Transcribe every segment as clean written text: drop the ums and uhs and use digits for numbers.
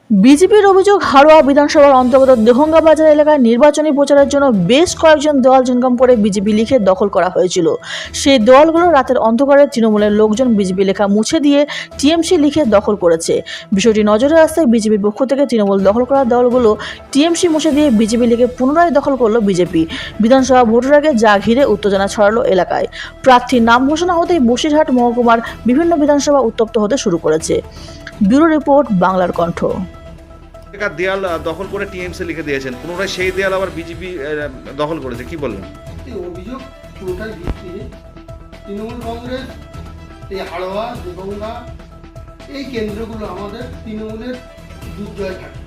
বিজেপির অভিযোগ, হাড়োয়া বিধানসভার অন্তর্গত দেহঙ্গা বাজার এলাকায় নির্বাচনী প্রচারের জন্য বেশ কয়েকজন দেওয়াল ঝিনকাম করে বিজেপি লিখে দখল করা হয়েছিল। সেই দেওয়ালগুলো রাতের অন্ধকারে তৃণমূলের লোকজন বিজেপি লেখা মুছে দিয়ে টিএমসি লিখে দখল করেছে। বিষয়টি নজরে আসতে বিজেপির পক্ষ থেকে তৃণমূল দখল করা দেওয়ালগুলো টিএমসি মুছে দিয়ে বিজেপি লিখে পুনরায় দখল করল বিজেপি। বিধানসভা ভোটের আগে যা ঘিরে উত্তেজনা ছড়ালো এলাকায়। প্রার্থীর নাম ঘোষণা হতেই বসিরহাট মহকুমার বিভিন্ন বিধানসভা উত্তপ্ত হতে শুরু করেছে। ব্যুরো রিপোর্ট, বাংলার কণ্ঠ। দেয়াল দখল করে টিএমসি লিখে দিয়েছেন, পুনরায় সেই দেয়াল আবার বিজেপি দখল করেছে, কি বলবেন? অভিযোগ পুরোটাই ভিত্তিহীন। তৃণমূল কংগ্রেস এই হাড়োয়া দেগঙ্গা এই কেন্দ্রগুলো আমাদের তৃণমূলের দুর্জয় থাকে।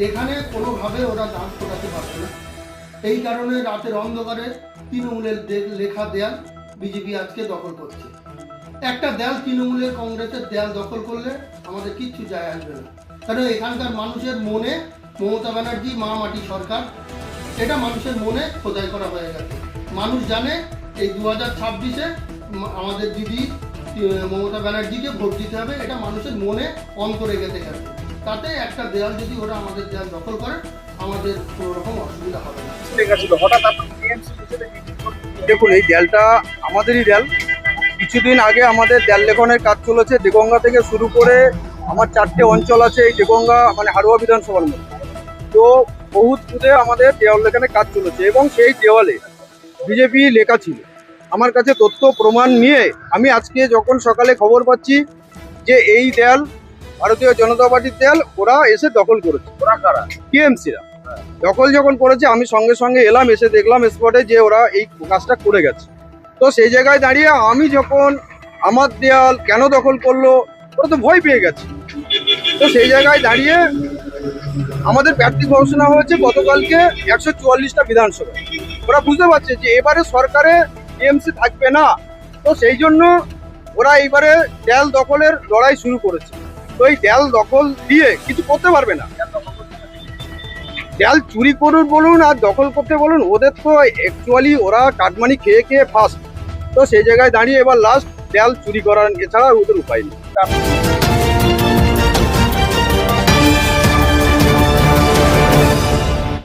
এখানে কোনোভাবে ওরা দাঁত ফোটাতে পারছে না। এই কারণে রাতের অন্ধকারে তৃণমূলের লেখা দেয়াল বিজেপি আজকে দখল করছে। একটা দেয়াল তৃণমূলের কংগ্রেসের দেয়াল দখল করলে আমাদের কিচ্ছু যায় আসবে না, কারণ এখানকার মানুষের মনে মমতা ব্যানার্জি মা মাটি সরকার, এটা মানুষের মনে খোদাই করা হয়ে গেছে। মানুষ জানে এই 2026-এ আমাদের দিদি মমতা ব্যানার্জিকে ভোট দিতে হবে, এটা মানুষের মনে অন করে গেছে গেছে। তাতে একটা দেয়াল যদি ওরা আমাদের দেয়াল দখল করে আমাদের কোনো রকম অসুবিধা হবে না। দেখুন, এই দেয়ালটা আমাদেরই দেয়াল। কিছুদিন আগে আমাদের দেয়াল লেখনের কাজ চলেছে। দেগঙ্গা থেকে শুরু করে আমার 4টে অঞ্চল আছে এই দেগঙ্গা মানে হাড়োয়া বিধানসভার মধ্যে। তো বহুত বুথে আমাদের দেওয়াল লেখানের কাজ চলেছে এবং সেই দেওয়ালে বিজেপি লেখা ছিল। আমার কাছে তথ্য প্রমাণ নিয়ে আমি আজকে যখন সকালে খবর পাচ্ছি যে এই দেয়াল ভারতীয় জনতা পার্টির দেয়াল, ওরা এসে দখল করেছে। ওরা কারা? টিএমসিরা দখল যখন করেছে আমি সঙ্গে সঙ্গে এলাম, এসে দেখলাম স্পটে যে ওরা এই কাজটা করে গেছে। তো সেই জায়গায় দাঁড়িয়ে আমি যখন আমার দেয়াল কেন দখল করলো, ওরা তো ভয় পেয়ে গেছে। তো সেই জায়গায় দাঁড়িয়ে আমাদের প্রার্থী ঘোষণা হয়েছে গতকালকে 144টা বিধানসভা। ওরা বুঝতে পারছে যে এবারে সরকারে টিএমসি থাকবে না, তো সেই জন্য ওরা এইবারে দেয়াল দখলের লড়াই শুরু করেছে। তো এই দেয়াল দখল দিয়ে কিছু করতে পারবে না। দেয়াল চুরি করুন বলুন আর দখল করতে বলুন, ওদের তো অ্যাকচুয়ালি ওরা কাটমানি খেয়ে খেয়ে ফার্স্ট। তো সেই জায়গায় দাঁড়িয়ে এবার লাস্ট দেয়াল চুরি করার এছাড়া ওদের উপায় নেই।